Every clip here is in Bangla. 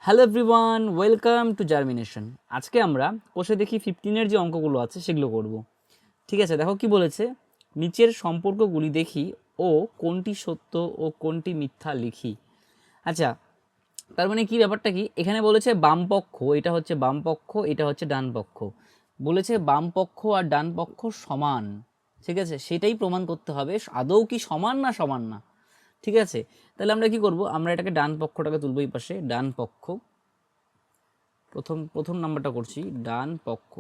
Hello everyone, welcome to germination. আজকে আমরা কোষে দেখি 15-এর যে অঙ্কগুলো আছে সেগুলো করব। ঠিক আছে, দেখো কি বলেছে, নিচের সম্পর্কগুলি দেখি ও কোনটি সত্য ও কোনটি মিথ্যা লিখি। আচ্ছা, তার মানে কি ব্যাপারটা কি, এখানে বলেছে বাম পক্ষ, এটা হচ্ছে বাম পক্ষ, এটা হচ্ছে ডান পক্ষ। বলেছে বাম পক্ষ আর ডান পক্ষ সমান। ঠিক আছে, সেটাই প্রমাণ করতে হবে আদৌ কি সমান না সমান না। ঠিক আছে, তাহলে আমরা কি করব, আমরা এটাকে ডান পক্ষটাকে তুলব এই পাশে। ডান পক্ষ, প্রথম নাম্বারটা করছি, ডান পক্ষ।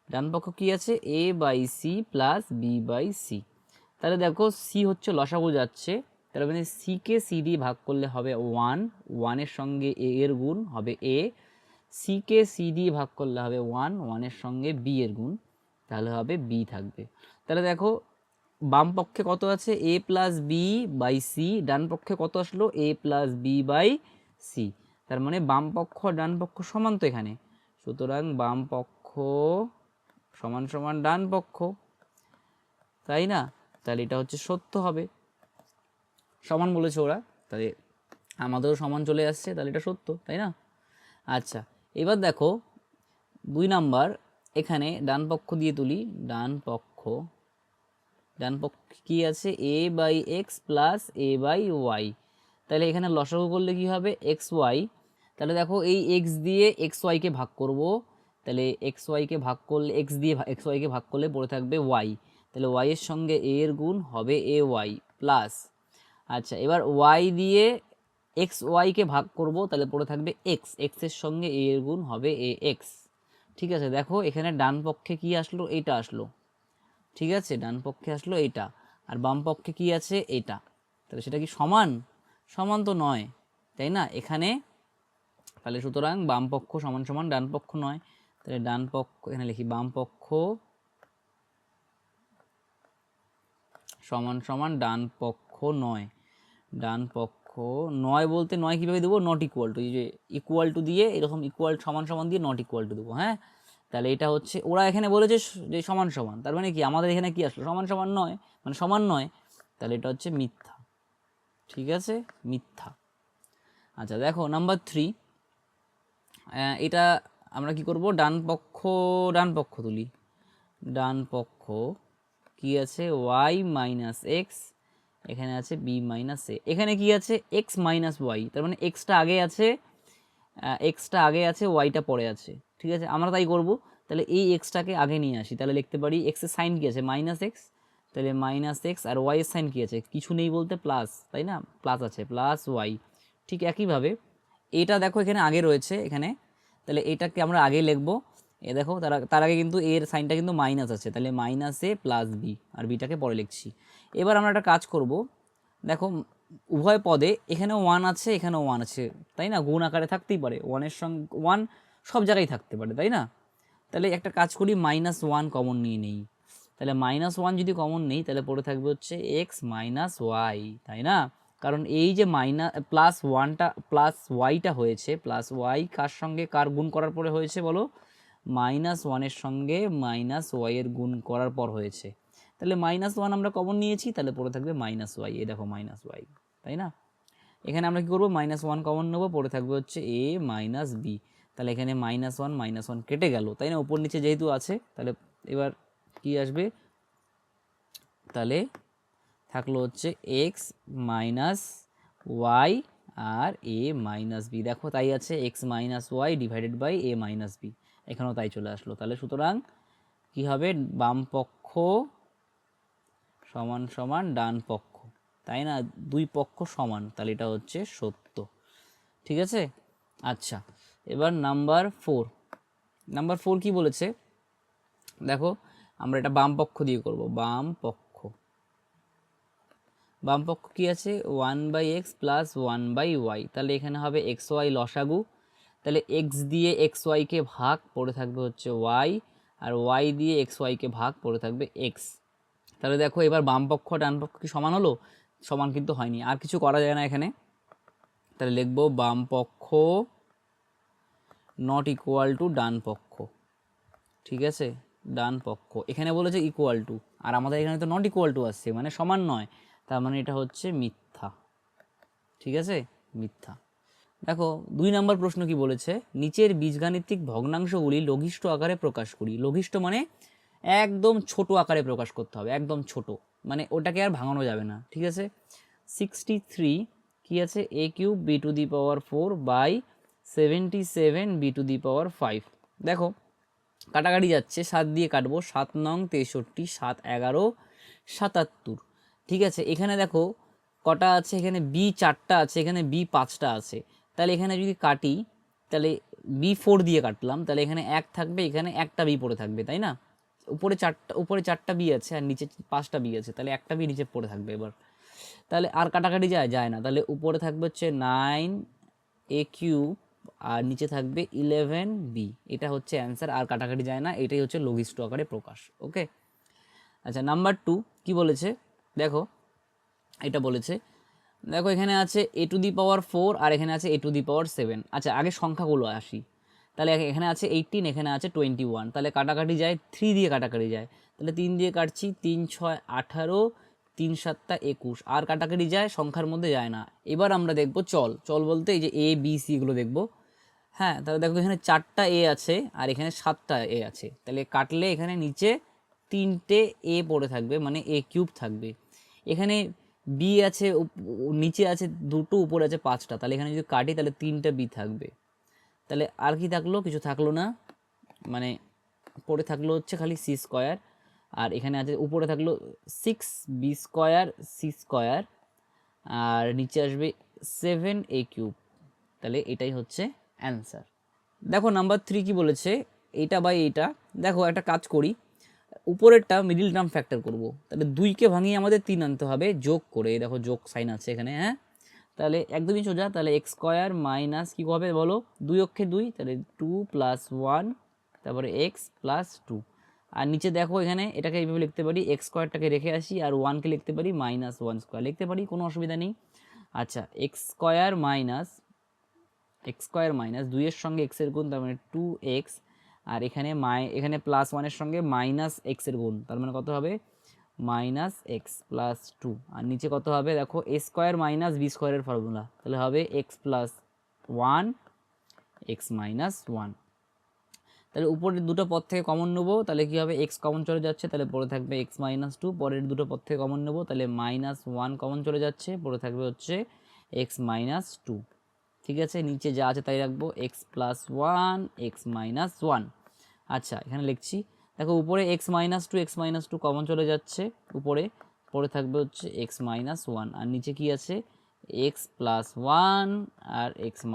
ডান পক্ষ কি আছে, A by C plus B by C. তাহলে দেখো সি হচ্ছে লসাগু যাচ্ছে, তার মানে সিকে সি দিয়ে ভাগ করলে হবে 1, 1-এর সঙ্গে এ এর গুণ হবে এ। সিকে সি দিয়ে ভাগ করলে হবে 1, 1-এর সঙ্গে বি এর গুণ, তাহলে হবে বি থাকবে। তাহলে দেখো বাম পক্ষে কত আছে, এ প্লাস বি বাই সি, ডান পক্ষে কত আসলো, এ প্লাস বি বাই সি। তার মানে বাম পক্ষ ডান পক্ষ সমান তো এখানে, সুতরাং বাম পক্ষ সমান সমান ডান পক্ষ, তাই না? তাহলে এটা হচ্ছে সত্য হবে, সমান বলেছে ওরা, তাহলে আমাদেরও সমান চলে আসছে, তাহলে এটা সত্য, তাই না? আচ্ছা, এবার দেখো 2 নাম্বার, এখানে ডান পক্ষ দিয়ে তুলি। ডান পক্ষ কি আছে, A by X plus A by Y. তাহলে এখানে লসাগু করলে কি হবে, এক্স ওয়াই। তাহলে দেখো এই এক্স দিয়ে এক্স ওয়াইকে ভাগ করব, তাহলে এক্স ওয়াইকে ভাগ করলে, এক্স দিয়ে এক্স ওয়াইকে ভাগ করলে পড়ে থাকবে ওয়াই, তাহলে ওয়াই এর সঙ্গে এ এর গুণ হবে এ ওয়াই প্লাস। আচ্ছা, এবার ওয়াই দিয়ে এক্স ওয়াইকে ভাগ করব, তাহলে পড়ে থাকবে এক্স, এক্স এর সঙ্গে এ এর গুণ হবে এ এক্স। ঠিক আছে, দেখো এখানে ডান পক্ষে কি আসলো, এইটা আসলো। ঠিক আছে, ডান পক্ষে আসলো এইটা, আর বাম পক্ষে কি আছে, এটা। তাহলে সেটা কি সমান? সমান তো নয়, তাই না এখানে। তাহলে সুতরাং বাম পক্ষ সমান সমান ডান পক্ষ নয়, তাহলে ডান পক্ষ, এখানে লিখি বাম পক্ষ সমান সমান ডান পক্ষ নয়। ডান পক্ষ নয় বলতে নয় কীভাবে দেবো, নট ইকুয়াল টু, এই যে ইকুয়াল টু দিয়ে এরকম ইকুয়াল সমান সমান দিয়ে নট ইকুয়াল টু দেবো। হ্যাঁ, তাহলে এটা হচ্ছে, ওরা এখানে বলেছে যে সমান সমান, তার মানে কি আমাদের এখানে কি আসলো, সমান সমান নয়, মানে সমান নয়, তাহলে এটা হচ্ছে মিথ্যা। ঠিক আছে, মিথ্যা। আচ্ছা দেখো নাম্বার 3, এটা আমরা কি করব, ডান পক্ষ তুলি। ডান পক্ষ কি আছে, ওয়াই মাইনাস এক্স, এখানে আছে বি মাইনাস এ, এখানে কি আছে এক্স মাইনাস ওয়াই, তার মানে এক্সটা আগে আছে ওয়াইটা পরে আছে। ঠিক আছে, আমরা তাই করব, তাহলে এই এক্সটাকে আগে নিয়ে আসি, তাহলে লিখতে পারি এক্সের সাইন কি আছে, মাইনাস এক্স, তাহলে মাইনাস এক্স, আর ওয়াই এর সাইন কি আছে, কিছু নেই বলতে প্লাস, তাই না, প্লাস আছে, প্লাস ওয়াই। ঠিক একইভাবে এটা দেখো এখানে আগে রয়েছে এখানে, তাহলে এটাকে আমরা আগে লিখবো। এ দেখো তার আগে কিন্তু এর সাইনটা কিন্তু মাইনাস আছে, তাহলে মাইনাস এ প্লাস বি, আর বিটাকে পরে লিখছি। এবার আমরা একটা কাজ করব, দেখো উভয় পদে এখানেও 1 আছে এখানেও 1 আছে, তাই না, গুণ আকারে থাকতেই পারে, 1-এর সঙ্গে 1 সব জায়গায় থাকতে পারে, তাই না। তাহলে একটা কাজ করি, -1 কমন নিয়ে নেই, তাহলে -1 যদি কমন নেই তাহলে পড়ে থাকবে হচ্ছে এক্স মাইনাস ওয়াই, তাই না। কারণ এই যে প্লাস ওয়ানটা প্লাস ওয়াইটা হয়েছে, প্লাস ওয়াই কার সঙ্গে কার গুণ করার পরে হয়েছে বলো, -1-এর সঙ্গে মাইনাস ওয়াই এর গুণ করার পর হয়েছে। তাহলে -1 আমরা কমন নিয়েছি, তাহলে পড়ে থাকবে মাইনাস ওয়াই, এই দেখো মাইনাস ওয়াই, তাই না। এখানে আমরা কি করবো, -1 কমন নেবো, পড়ে থাকবে হচ্ছে এ মাইনাস বি, তাহলে এখানে -1 কেটে গেল, তাই না, উপর নিচে যেহেতু আছে। তাহলে এবার কি আসবে, তাহলে থাকলো হচ্ছে এক্স মাইনাস ওয়াই আর এ মাইনাস বি, দেখো তাই আছে, x minus y divided by a minus b, এখানেও তাই চলে আসলো। তাহলে সুতরাং কি হবে, বাম পক্ষ সমান সমান ডান পক্ষ, তাই না, দুই পক্ষ সমান, তাহলে এটা হচ্ছে সত্য। ঠিক আছে। আচ্ছা, এবার নাম্বার 4 কি বলেছে, দেখো আমরা এটা বাম পক্ষ দিয়ে করব। বাম পক্ষ কি আছে, 1/x প্লাস 1/y, তাহলে এখানে হবে এক্স ওয়াই লসাগু, তাহলে এক্স দিয়ে এক্স ওয়াইকে ভাগ পড়ে থাকবে হচ্ছে ওয়াই, আর ওয়াই দিয়ে এক্স ওয়াইকে ভাগ পড়ে থাকবে এক্স। তাহলে দেখো এবার বাম পক্ষ ডান পক্ষ কি সমান হলো, সমান কিন্তু হয়নি, আর কিছু করা যায় না এখানে, তাহলে লিখবো বাম পক্ষ নট ইকুয়াল টু ডান পক্ষ। ঠিক আছে, ডান পক্ষ এখানে বলেছে ইকুয়াল টু, আর আমাদের এখানে তো নট ইকুয়াল টু আসছে, মানে সমান নয়, তার মানে এটা হচ্ছে মিথ্যা। ঠিক আছে, মিথ্যা। দেখো 2 নম্বর প্রশ্ন কি বলেছে, নিচের বীজগাণিতিক ভগ্নাংশগুলি লঘিষ্ঠ আকারে প্রকাশ করি। লঘিষ্ঠ মানে একদম ছোট আকারে প্রকাশ করতে হবে, একদম ছোট, মানে ওটাকে আর ভাঙানো যাবে না, ঠিক আছে। 63 কি আছে, a cube b to the power 4 by 77 b to the power 5। দেখো কাটাকাটি যাচ্ছে, 7 দিয়ে কাটবো, 7 নং 63, 7 11 77, ঠিক আছে। এখানে দেখো কটা আছে, এখানে বি 4টা আছে, এখানে বি 5টা আছে, তাহলে এখানে যদি কাটি তাহলে b4 দিয়ে কাটলাম, তাহলে এখানে 1 থাকবে, এখানে একটা বি পড়ে থাকবে, তাই না। উপরে 4টা বি আছে আর নিচে 5টা বি আছে, তাহলে একটা বি নিচে পড়ে থাকবে। এবার তাহলে আর কাটাকাটি যায় না, তাহলে উপরে থাকবে হচ্ছে 9a কিউব আর নিচে থাকবে 11b, এটা হচ্ছে অ্যান্সার। আর কাটাকাটি যায় না, এটাই হচ্ছে লঘিষ্ঠ আকারে প্রকাশ। ওকে, আচ্ছা নাম্বার 2 কি বলেছে, দেখো এটা বলেছে, দেখো এখানে আছে a টু দি পাওয়ার 4 আর এখানে আছে a টু দি পাওয়ার 7। আচ্ছা আগে সংখ্যাগুলো আসি, তাহলে এখানে আছে 18, এখানে আছে 21, তাহলে কাটাকাটি যায়, 3 দিয়ে কাটাকাটি যায়, তাহলে 3 দিয়ে কাটছি, 3 6 18, 3 7 21, আর কাটাকাটি যায়, সংখ্যার মধ্যে যায় না। এবার আমরা দেখব চল, চল বলতে এই যে এ বি সি এগুলো দেখব। হ্যাঁ, তাহলে দেখো এখানে 4টা এ আছে আর এখানে 7টা এ আছে, তাহলে কাটলে এখানে নিচে 3টে এ পড়ে থাকবে, মানে এ কিউব থাকবে। এখানে বি আছে, নিচে আছে 2টো, উপরে আছে 5টা, তাহলে এখানে যদি কাটি তাহলে 3টা বি থাকবে। তাহলে আর কি থাকলো, কিছু থাকলো না, মানে পড়ে থাকলো হচ্ছে খালি সি স্কোয়ার, আর এখানে আছে উপরে থাকলো 6b স্কোয়ার সি স্কোয়ার, আর নিচে আসবে 7a কিউব, তাহলে এটাই হচ্ছে অ্যান্সার। দেখো নাম্বার 3 কি বলেছে, এইটা বাই এইটা। দেখো একটা কাজ করি, উপরেরটা মিডিল টার্ম ফ্যাক্টর করব, তাহলে 2কে ভাঙিয়ে আমাদের 3 আনতে হবে যোগ করে, দেখো যোগ সাইন আছে এখানে, হ্যাঁ, তাহলে একদমই সোজা। তাহলে এক্স স্কোয়ার মাইনাস কী হবে বলো, 2 অক্ষে 2, তাহলে 2 + 1, তারপরে এক্স প্লাস 2, আর নিচে দেখো এখানে এটাকে এইভাবে লিখতে পারি, এক্স স্কোয়ারটাকে রেখে আসি আর 1কে লিখতে পারি -1 স্কোয়ার লিখতে পারি, কোনো অসুবিধা নেই। আচ্ছা এক্স স্কোয়ার মাইনাস 2 এর সঙ্গে এক্সের গুণ, তার মানে 2x, আর এখানে এখানে +1 এর সঙ্গে -x এর গুণ, তার মানে কত হবে -x + 2, আর নিচে কত হবে দেখো a স্কোয়ার মাইনাস বি স্কোয়ারের ফর্মুলা, তাহলে হবে x + 1 x - 1। তাহলে উপরের দুটো পদ থেকে কমন নেব, তাহলে কি হবে, x কমন চলে যাচ্ছে, তাহলে পড়ে থাকবে x - 2, পরের দুটো পদ থেকে কমন নেব, তাহলে -1 কমন চলে যাচ্ছে, পড়ে থাকবে হচ্ছে x - 2, ঠিক আছে। নিচে যা আছে তাই রাখবো, x + 1 x - 1। আচ্ছা এখানে লিখছি, দেখো উপরে x - 2 x - 2 কমন চলে যাচ্ছে, উপরে পড়ে থাকবে হচ্ছে x - 1, আর নিচে কি আছে x + 1 আর x -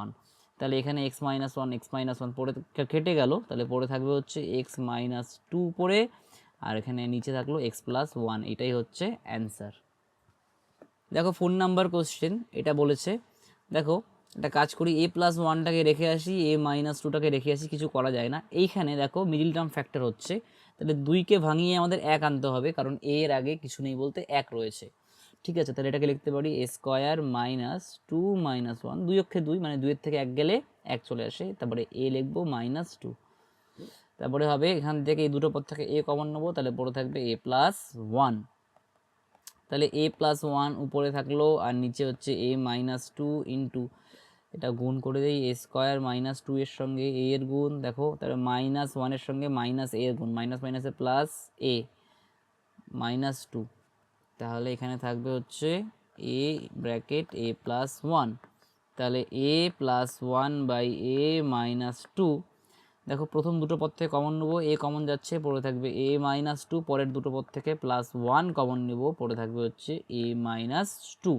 1, তাহলে এখানে x - 1 x - 1 পড়ে কেটে গেল, তাহলে পড়ে থাকবে হচ্ছে x - 2 পড়ে, আর এখানে নিচে থাকলো x + 1, এটাই হচ্ছে অ্যান্সার। দেখো 4 নাম্বার কোশ্চেন, এটা বলেছে, দেখো একটা কাজ করি, a + 1টাকে রেখে আসি, a - 2টাকে রেখে আসি, কিছু করা যায় না। এইখানে দেখো মিডিল টার্ম ফ্যাক্টর হচ্ছে, তাহলে 2কে ভাঙিয়ে আমাদের 1 আনতে হবে, কারণ a এর আগে কিছু নেই বলতে 1 রয়েছে, ঠিক আছে। তাহলে এটাকে লিখতে পারি a স্কোয়ার -2 - 1, 2 অক্ষে 2, মানে 2 এর থেকে 1 গেলে 1 চলে আসে, তারপরে a লিখবো -2, তারপরে হবে এখান থেকে এই দুটো পদ থেকে a কমন নেবো, তাহলে পড়ে থাকবে a + 1, তাহলে a + 1 উপরে থাকলো, আর নিচে হচ্ছে a - 2 ইন্টু, এটা গুণ করে দেই, a স্কোয়ার -2 এর সঙ্গে a এর গুণ, দেখো তাহলে -1 এর সঙ্গে -a এর গুণ, মাইনাস মাইনাসে প্লাস a -2, তাহলে এখানে থাকবে হচ্ছে a ব্র্যাকেট a + 1, তাহলে a + 1 বাই a - 2। দেখো প্রথম দুটো পদ থেকে কমন নেবো, a কমন যাচ্ছে, পড়ে থাকবে a - 2, পরের দুটো পদ থেকে +1 কমন নেব, পড়ে থাকবে হচ্ছে a - 2,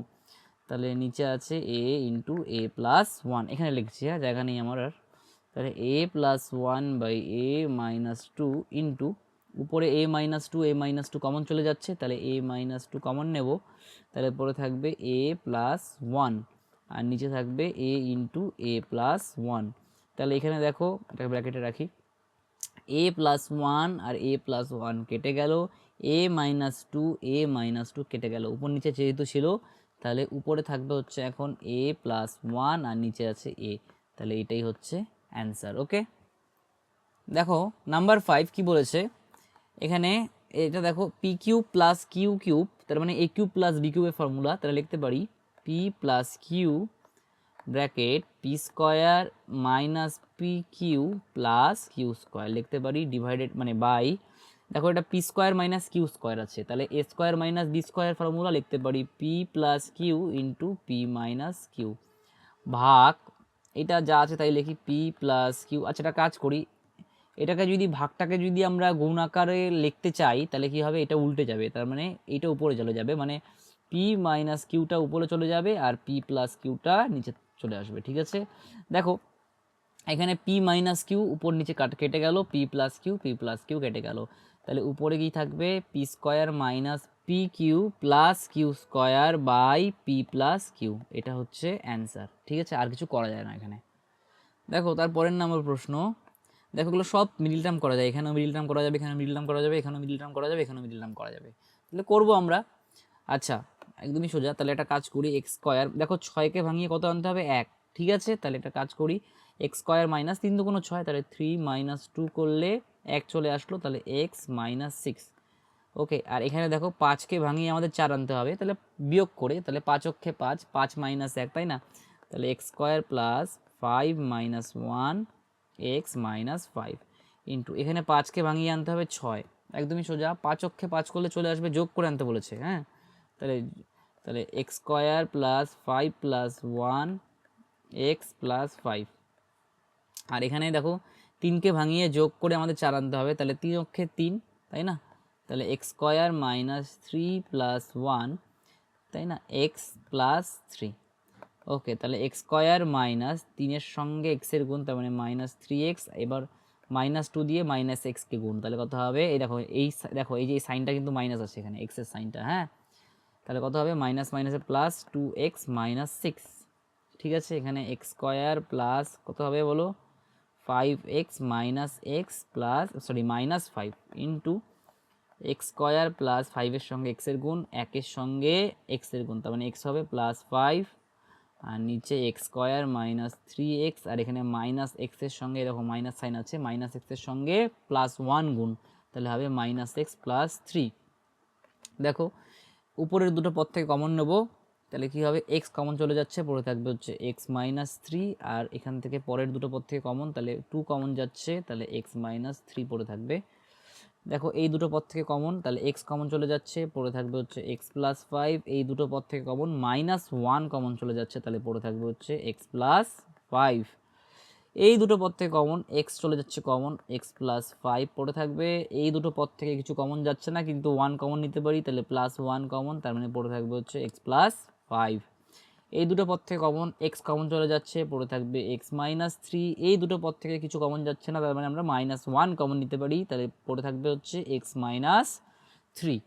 তাহলে নিচে আছে a ইন্টু a + 1, এখানে লিখছি, হ্যাঁ জায়গা নেই আমার আর, তাহলে a + 1 বাই a - 2 ইন্টু, উপরে a - 2 কমন চলে যাচ্ছে, তাহলে a - 2 কমন নেব, তাহলে পরে থাকবে a + 1, আর নিচে থাকবে a ইন্টু a + 1, তাহলে এখানে দেখো এটা ব্র্যাকেটে রাখি, a + 1 আর a + 1 কেটে গেল, a - 2 a - 2 কেটে গেল, উপর নিচে যেহেতু ছিল, তাহলে উপরে থাকবে হচ্ছে এখন a + 1 আর নিচে আছে a, তাহলে এটাই হচ্ছে অ্যান্সার। ওকে, দেখো নাম্বার 5 কি বলেছে, এখানে এটা দেখো p³ + q³ তার মানে a³ + b³ এর ফর্মুলা, তাহলে লিখতে পারি p + q bracket P square minus P Q plus Q square লিখতে পারি ডিভাইডেড মানে বাই, দেখো এটা P square minus Q square আছে, তাহলে A square minus B square formula লিখতে পারি P plus Q into P minus Q ভাগ, এটা যা আছে তাই লিখি পি প্লাস কিউ। আচ্ছা এটা কাজ করি, এটাকে যদি ভাগটাকে যদি আমরা গুণ আকারে লিখতে চাই তাহলে কি হবে, এটা উল্টে যাবে, তার মানে এটা উপরে চলে যাবে, মানে পি মাইনাস কিউটা উপরে চলে যাবে আর পি প্লাস কিউটা নিচে চলে আসবে। ঠিক আছে, দেখো এখানে পি মাইনাস কিউ উপর নিচে কেটে গেল, পি প্লাস কিউ কেটে গেল, তাহলে উপরে কি থাকবে p square minus P Q plus Q square by p plus q, এটা হচ্ছে অ্যান্সার। ঠিক আছে, আর কিছু করা যায় না এখানে। দেখো তারপরের নম্বর প্রশ্ন, দেখো এগুলো সব মিডল টার্ম করা যায়, এখানেও মিডল টার্ম করা যাবে, এখানেও মিডল টার্ম করা যাবে, এখানেও মিডল টার্ম করা যাবে, এখানেও মিডল টার্ম করা যাবে, তাহলে করবো আমরা। আচ্ছা একদমই সোজা, তাহলে একটা কাজ করি এক্স স্কোয়ার, দেখো 6কে ভাঙিয়ে কত আনতে হবে 1, ঠিক আছে, তাহলে একটা কাজ করি এক্স স্কোয়ার মাইনাস 3 2 6, তাহলে 3 - 2 করলে 1 চলে আসলো, তাহলে এক্স মাইনাস 6। ওকে, আর এখানে দেখো 5কে ভাঙিয়ে আমাদের 4 আনতে হবে, তাহলে বিয়োগ করে, তাহলে 5 অক্ষে 5, 5 - 1 তাই না, তাহলে x square plus 5 - 1 x minus 5 into এখানে 5কে ভাঙিয়ে আনতে হবে 6, একদমই সোজা, 5 অক্ষে 5 করলে চলে আসবে, যোগ করে আনতে বলেছে। হ্যাঁ, তাহলে তাহলে x square plus 5 plus 1 x plus 5, আর এখানে দেখো 3কে ভাঙিয়ে যোগ করে আমাদের 4 আনতে হবে, তাহলে 3 অক্ষে 3 তাই না, তাহলে এক্স স্কোয়ার মাইনাস 3 প্লাস 1 তাই না এক্স প্লাস 3। ওকে, তাহলে এক্স স্কোয়ার মাইনাস 3-এর সঙ্গে এক্সের গুণ, তার মানে -3x, এবার -2 দিয়ে -x-কে গুণ, তাহলে কত হবে, এই দেখো এই যে এই সাইনটা কিন্তু মাইনাস আছে এখানে এক্সের সাইনটা। হ্যাঁ, তাহলে কত হবে মাইনাস মাইনাসে প্লাস 2x - 6। ঠিক আছে, এখানে এক্স স্কোয়ার প্লাস কত হবে বলো 5x - x plus sorry -5 into X square plus 5-এর সঙ্গে এক্সের গুণ, 1-এর সঙ্গে এক্সের গুণ, তার মানে এক্স হবে +5, আর নিচে এক্স স্কোয়ার -3x, আর এখানে -x-এর সঙ্গে এরকম মাইনাস সাইন আছে, -x-এর সঙ্গে +1 গুণ, তাহলে হবে -x + 3। দেখো উপরের দুটো পদ থেকে কমন নেব, তাহলে কি হবে x কমন চলে যাচ্ছে, পড়ে থাকবে হচ্ছে x - 3, আর এখান থেকে পরের দুটো পদ থেকে কমন, তাহলে 2 কমন যাচ্ছে, তাহলে x - 3 পড়ে থাকবে। দেখো এই দুটো পদ থেকে কমন, তাহলে x কমন চলে যাচ্ছে, পড়ে থাকবে হচ্ছে x + 5, এই দুটো পদ থেকে কমন -1 কমন চলে যাচ্ছে, তাহলে পড়ে থাকবে হচ্ছে x + 5, এই দুটো পদ থেকে কমন x চলে যাচ্ছে কমন, x + 5 পড়ে থাকবে, এই দুটো পদ থেকে কিছু কমন যাচ্ছে না কিন্তু 1 কমন নিতে পারি, তাহলে +1 কমন, তার মানে পড়ে থাকবে হচ্ছে x + 5, এই দুটো পদ থেকে কমন x কমন চলে যাচ্ছে, পড়ে থাকবে x - 3, এই দুটো পদ থেকে কিছু কমন যাচ্ছে না, তার মানে আমরা -1 কমন নিতে পারি, তাহলে পড়ে থাকবে হচ্ছে x - 3।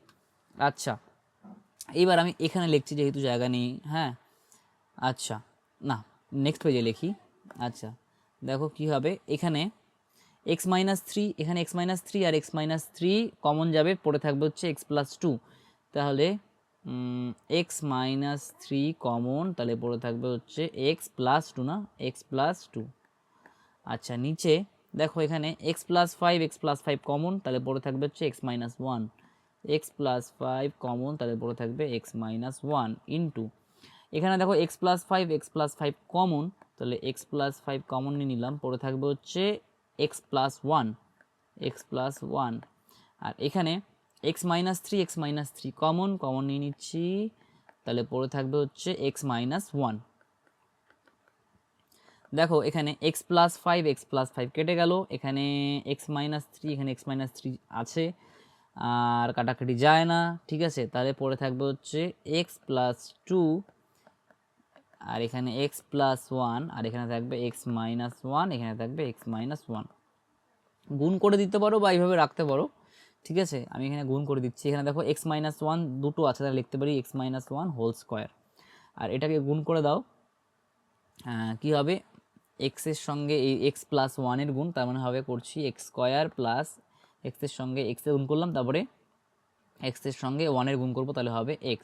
আচ্ছা এইবার আমি এখানে লিখছি যেহেতু জায়গা নেই। হ্যাঁ, আচ্ছা না নেক্সট পেজে লিখি। আচ্ছা দেখো কি হবে, এখানে x - 3, এখানে x - 3 আর x - 3 কমন যাবে, পড়ে থাকবে হচ্ছে x + 2, তাহলে x - 3 কমন, তাহলে পড়ে থাকবে হচ্ছে x + 2 না x + 2। আচ্ছা নিচে দেখো এখানে x + 5 x + 5 কমন, তাহলে পড়ে থাকবে হচ্ছে x - 1, x + 5 কমন, তাহলে পড়ে থাকবে x - 1 ইন্টু এখানে দেখো x + 5 x + 5 কমন, তাহলে x + 5 কমন নিয়ে নিলাম, পড়ে থাকবে হচ্ছে x + 1 x + 1, আর এখানে x - 3 x - 3 কমন নিয়ে নিচ্ছি, তাহলে পড়ে থাকবে হচ্ছে x - 1। দেখো এখানে x + 5 x + 5 কেটে গেল, এখানে x - 3 এখানে x - 3 আছে, আর কাটাকাটি যায় না। ঠিক আছে, তাহলে পড়ে থাকবে হচ্ছে x + 2, আর এখানে x + 1, আর এখানে থাকবে x - 1, এখানে থাকবে x - 1। গুণ করে দিতে পারো বা এইভাবে রাখতে পারো। ঠিক আছে, আমি এখানে গুণ করে দিচ্ছি, এখানে দেখো x - 1 দুটো আছে, তাহলে লিখতে পারি x - 1 হোল স্কোয়ার, আর এটাকে গুণ করে দাও, কি হবে x এর সঙ্গে এই x + 1 এর গুণ, তার মানে হবে করছি x স্কোয়ার প্লাস x এর সঙ্গে x এর গুণ করলাম, তারপরে x এর সঙ্গে 1 এর গুণ করব, তাহলে হবে x,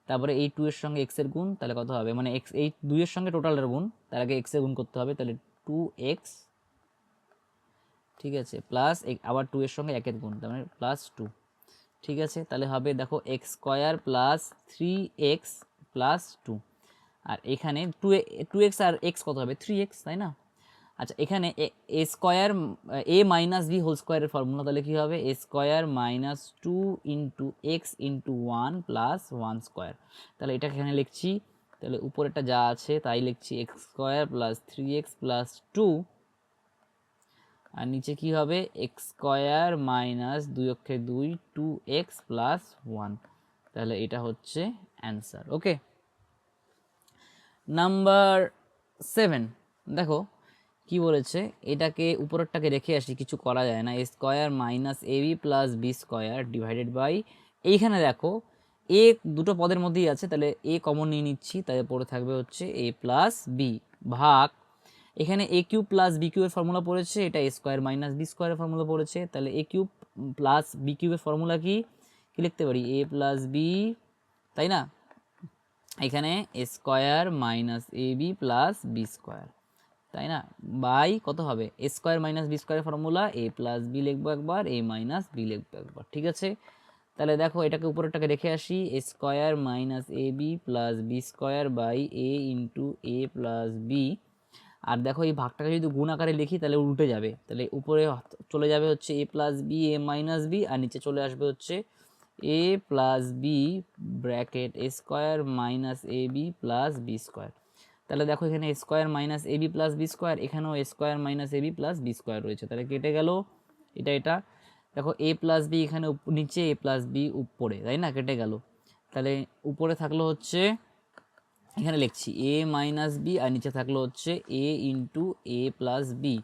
তারপরে এই 2 এর সঙ্গে x এর গুণ, তাহলে কত হবে মানে x এই 2 এর সঙ্গে টোটালের গুণ, তার আগে x এর গুণ করতে হবে, তাহলে 2x, ঠিক আছে, প্লাস আবার 2 এর সঙ্গে 1 এর গুণ, তার মানে +2। ঠিক আছে, তাহলে হবে দেখো x স্কোয়ার প্লাস 3x + 2, আর এখানে টু এক্স আর এক্স কত হবে 3x, তাই না? আচ্ছা, এখানে A square A minus B whole স্কোয়ারের ফর্মুলা তাহলে কী হবে, A square minus 2 × x × 1 plus 1 square. তাহলে এটাকে এখানে লিখছি, তাহলে উপরেরটা যা আছে তাই লিখছি, x square plus 3x plus 2, আর নিচে কি হবে, x square minus 2 2x plus 1। তাহলে এটা হচ্ছে অ্যান্সার। ওকে, নাম্বার 7 দেখো কি বলেছে, এটাকে উপরেরটাকে রেখে আসি, কিছু করা যায় না, A square minus A B plus B square divided by, এইখানে দেখো এ দুটো পদের মধ্যেই আছে, তাহলে এ কমন নিয়ে নিচ্ছি, তাহলে পড়ে থাকবে হচ্ছে এ প্লাস বি ভাগ, এখানে এ কিউব প্লাস বি কিউবের ফর্মুলা পড়েছে, এটা এ স্কোয়ার মাইনাস বি স্কোয়ারের ফর্মুলা পড়েছে, তাহলে এ কিউব প্লাস বি কিউবের ফর্মুলা কি লিখতে পারি, এ প্লাস বি, তাই না? এখানে A square minus A B plus B square, তাই না, বাই কত হবে, এ স্কোয়ার মাইনাস বি স্কোয়ারের ফর্মুলা এ প্লাস বি লিখবো একবার, এ মাইনাস বি লিখবো একবার, ঠিক আছে? তাহলে দেখো এটাকে উপরেরটাকে রেখে আসি, A square minus A B plus B square by A into A plus B, আর দেখো এই ভাগটাকে যদি গুণ আকারে লিখি তাহলে উল্টে যাবে, তাহলে উপরে চলে যাবে হচ্ছে এ plus B A minus B, আর নিচে চলে আসবে হচ্ছে এ plus B bracket A square minus A B plus B square. তাহলে দেখো এখানে A square minus A B plus B square, এখানেও এ square minus A B plus B square রয়েছে, তাহলে কেটে গেল এটা। দেখো এ প্লাস বি এখানে নিচে, এ প্লাস বি উপরে, তাই না, কেটে গেল। তাহলে উপরে থাকলো হচ্ছে, এখানে লিখছি এ মাইনাস বি, আর নিচে থাকলো হচ্ছে এ ইন্টু এ প্লাস বি,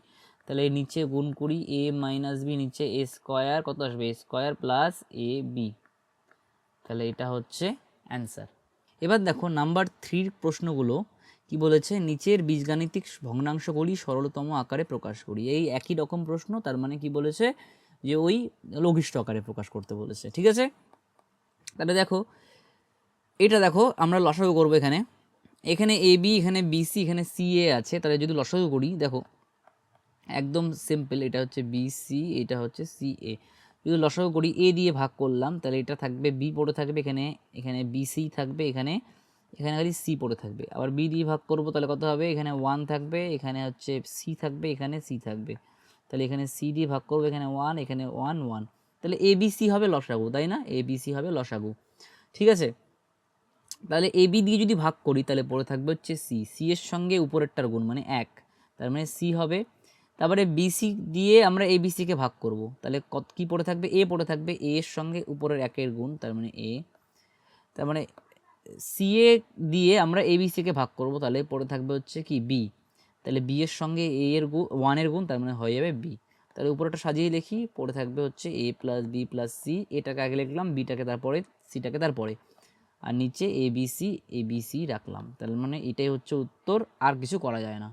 তাহলে নিচে গুণ করি এ মাইনাস বি, নিচে এ স্কোয়ার কত আসবে, এ স্কোয়ার প্লাস এ বি, তাহলে এটা হচ্ছে অ্যান্সার। এবার দেখো নাম্বার 3 প্রশ্নগুলো কি বলেছে, নিচের বীজগাণিতিক ভগ্নাংশগুলি সরলতম আকারে প্রকাশ করি। এই একই রকম প্রশ্ন, তার মানে কি বলেছে যে ওই লঘিষ্ঠ আকারে প্রকাশ করতে বলেছে, ঠিক আছে? তাহলে দেখো এটা দেখো আমরা লসাগু করবো, এখানে এ বি, এখানে বিসি, এখানে সি এ আছে, তাহলে যদি লসাগু করি দেখো একদম সিম্পল, এটা হচ্ছে বিসি, এটা হচ্ছে সি এ, যদি লসাগু করি এ দিয়ে ভাগ করলাম, তাহলে এটা থাকবে বি পড়ে থাকবে, এখানে বিসি থাকবে, এখানে খালি সি পড়ে থাকবে, আবার বি দিয়ে ভাগ করব তাহলে কত হবে, এখানে 1 থাকবে, এখানে হচ্ছে সি থাকবে, এখানে সি থাকবে, তাহলে এখানে সি দিয়ে ভাগ করবো, এখানে 1, এখানে 1 1, তাহলে এ বি সি হবে লসাগু, তাই না, এ বি সি হবে লসাগু, ঠিক আছে? তাহলে এ বি দিয়ে যদি ভাগ করি তাহলে পড়ে থাকবে হচ্ছে সি, সি এর সঙ্গে উপরেরটার গুণ মানে 1, তার মানে সি হবে। তারপরে বিসি দিয়ে আমরা এ বিসিকে ভাগ করব, তাহলে কী পড়ে থাকবে, এ পড়ে থাকবে, এ এর সঙ্গে উপরের 1-এর গুণ, তার মানে এ, তার মানে সি এ দিয়ে আমরা এ বিসিকে ভাগ করব, তাহলে পড়ে থাকবে হচ্ছে কি বি, তাহলে বি এর সঙ্গে এ এর গুণ 1-এর গুণ, তার মানে হয়ে যাবে বি। তাহলে উপরেটা সাজিয়ে লিখি, পড়ে থাকবে হচ্ছে এ প্লাস বি প্লাস সি, এটাকে আগে লিখলাম, বিটাকে তারপরে, সিটাকে তারপরে, আর নিচে এ বি সি রাখলাম, তার মানে এটাই হচ্ছে উত্তর, আর কিছু করা যায় না,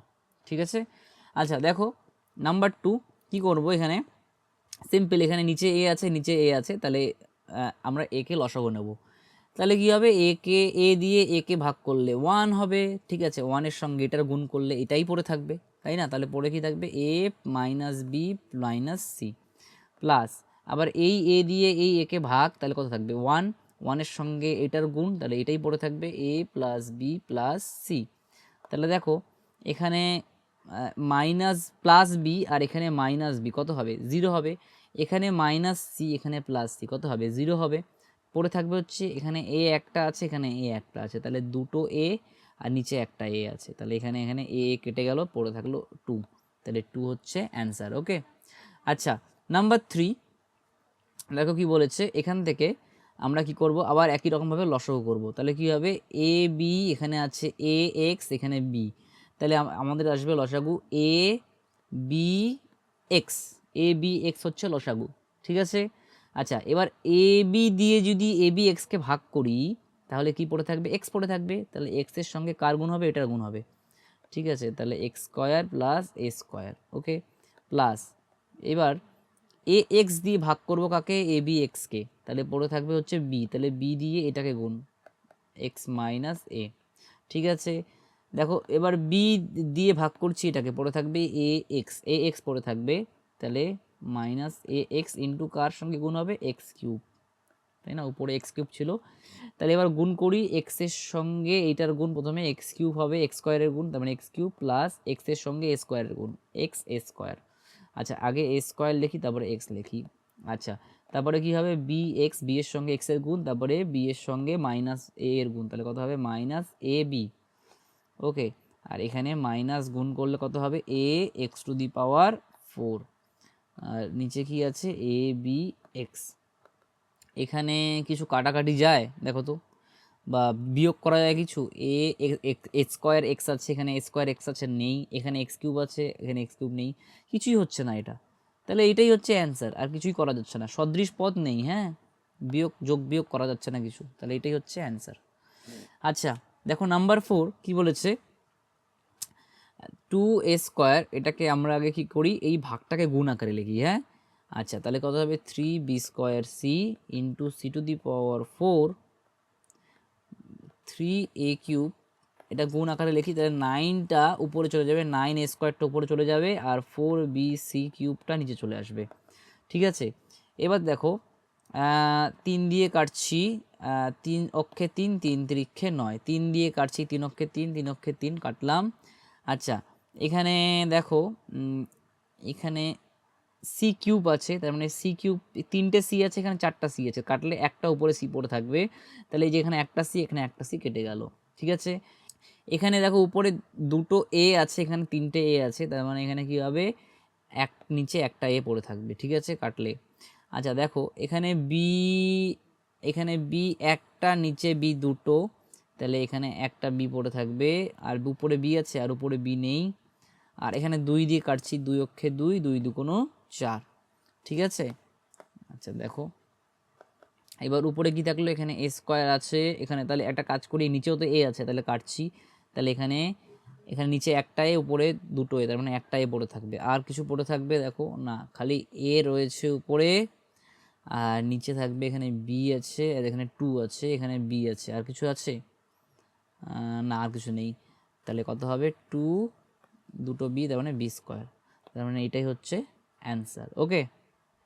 ঠিক আছে? আচ্ছা দেখো নাম্বার 2 কি করব, এখানে সিম্পল, এখানে নিচে এ আছে, নিচে এ আছে, তাহলে আমরা এ কে লসাগু নেব, তাহলে কি হবে, এ দিয়ে এ কে ভাগ করলে 1 হবে, ঠিক আছে, 1-এর সঙ্গে এটার গুণ করলে এটাই পড়ে থাকবে, তাই না, তাহলে পড়ে কি থাকবে, A minus B minus C plus, আবার এই এ দিয়ে এই একে ভাগ, তাহলে কত থাকবে 1, 1-এর সঙ্গে এটার গুণ, তাহলে এটাই পড়ে থাকবে এ প্লাস বি প্লাস সি। তাহলে দেখো এখানে মাইনাস প্লাস বি, আর এখানে মাইনাস বি কত হবে, 0 হবে, এখানে মাইনাস সি, এখানে প্লাস সি কত হবে, 0 হবে, পড়ে থাকবে হচ্ছে এখানে এ একটা আছে, এখানে এ একটা আছে, তাহলে দুটো এ আর নিচে একটা এ আছে, তাহলে এখানে এ কেটে গেল, পড়ে থাকলো 2, তাহলে 2 হচ্ছে অ্যান্সার। ওকে, আচ্ছা নাম্বার 3 দেখো কি বলেছে, এখান থেকে আমরা কি করব, আবার একই রকমভাবে লসাগু করব, তাহলে কি হবে, এ বি, এখানে আছে এ এক্স, এখানে বি, তাহলে আমাদের আসবে লসাগু A B x, A B x হচ্ছে লসাগু, ঠিক আছে? আচ্ছা এবার এ বি দিয়ে যদি এ বি এক্সকে ভাগ করি তাহলে কি পড়ে থাকবে, এক্স পড়ে থাকবে, তাহলে এক্সের সঙ্গে কার গুণ হবে, এটার গুণ হবে, ঠিক আছে, তাহলে এক্স স্কোয়ার প্লাস এ স্কোয়ার, ওকে, প্লাস এবার এ এক্স দিয়ে ভাগ করবো কাকে, এ বি এক্সকে, তাহলে পড়ে থাকবে হচ্ছে বি, তাহলে বি দিয়ে এটাকে গুণ, এক্স মাইনাস এ, ঠিক আছে? দেখো এবার বি দিয়ে ভাগ করছি এটাকে, পড়ে থাকবে এ এক্স পড়ে থাকবে, তাহলে মাইনাস এ এক্স ইন্টু কার সঙ্গে গুণ হবে, এক্স কিউব, তাই না, উপরে এক্স কিউব ছিল। তাহলে এবার গুণ করি এক্সের সঙ্গে এইটার গুণ, প্রথমে এক্স কিউব হবে এক্স স্কোয়ারের গুণ, তার মানে এক্স কিউব প্লাস এক্সের সঙ্গে এ স্কোয়ারের গুণ এক্স এ স্কোয়ার। আচ্ছা আগে এ স্কোয়ার লিখি তারপরে এক্স লিখি। আচ্ছা তারপরে কি হবে বি এক্স, বি এর সঙ্গে এক্স এর গুণ, তারপরে বি এর সঙ্গে মাইনাস এ এর গুণ, তাহলে কত হবে মাইনাস এ বি। ওকে, আর এখানে মাইনাস গুণ করলে কত হবে এ এক্স টু দি পাওয়ার 4, আর নিচে কি আছে এ বি এক্স। এখানে কিছু কাটাকাটি যায় দেখো তো, বা বিয়োগ করা যায় কিছু? এ স্কোয়ার এক্স আছে, এখানে এ স্কোয়ার এক্স আছে নেই, এখানে এক্স কিউব আছে, এখানে এক্স কিউব নেই, কিছুই হচ্ছে না এটা। তাহলে এটাই হচ্ছে অ্যান্সার, আর কিছুই করা যাচ্ছে না, সদৃশ পদ নেই, হ্যাঁ, বিয়োগ যোগ বিয়োগ করা যাচ্ছে না কিছু, তাহলে এটাই হচ্ছে অ্যান্সার। আচ্ছা দেখো নাম্বার 4 কি বলেছে, 2a স্কোয়ার, এটাকে আমরা আগে কি করি এই ভাগটাকে গুণ আকারে লিখি, হ্যাঁ। আচ্ছা তাহলে কত হবে 3b square c into c to the power 4 3a cube, এটা গুণ আকারে লিখি, তাহলে 9টা উপরে চলে যাবে, 9a স্কোয়ারটা উপরে চলে যাবে, আর 4bc কিউবটা নিচে চলে আসবে। ঠিক আছে, এবার দেখো 3 দিয়ে কাটছি, 3 অক্ষে 3, 3 ত্রিক্ষে 9, 3 দিয়ে কাটছি, 3 অক্ষে 3, 3 অক্ষে 3 কাটলাম। আচ্ছা এখানে দেখো এখানে সি কিউব আছে, তার মানে সি কিউব, 3টে সি আছে, এখানে 4টা সি আছে, কাটলে একটা উপরে সি পড়ে থাকবে, তাহলে এই যে এখানে একটা সি, এখানে একটা সি কেটে গেল। ঠিক আছে, এখানে দেখো উপরে দুটো এ আছে, এখানে 3টে এ আছে, তার মানে এখানে কি হবে এক নিচে একটা এ পড়ে থাকবে। ঠিক আছে কাটলে। আচ্ছা দেখো এখানে বি, এখানে বি একটা, নিচে বি দুটো, তাহলে এখানে একটা বি পড়ে থাকবে, আর উপরে বি আছে আর উপরে বি নেই, আর এখানে 2 দিয়ে কাটছি, 2 অক্ষে 2, 2 দুগুণ 4। ঠিক আছে, আচ্ছা দেখো এবার উপরে কি থাকলো, এখানে এ স্কোয়ার আছে, এখানে তাহলে একটা কাজ করি, নিচেও তো এ আছে, তাহলে কাটছি, তাহলে এখানে এখানে নিচে একটা এ, উপরে দুটো এ, তার মানে একটা এ পড়ে থাকবে, আর কিছু পড়ে থাকবে দেখো না, খালি এ রয়েছে উপরে, আর নিচে থাকবে এখানে বি আছে, আর এখানে 2 আছে, এখানে বি আছে, আর কিছু আছে না, আর কিছু নেই, তাহলে কত হবে 2 দুটো বি, তার মানে বি স্কোয়ার, তার মানে এটাই হচ্ছে অ্যান্সার। ওকে।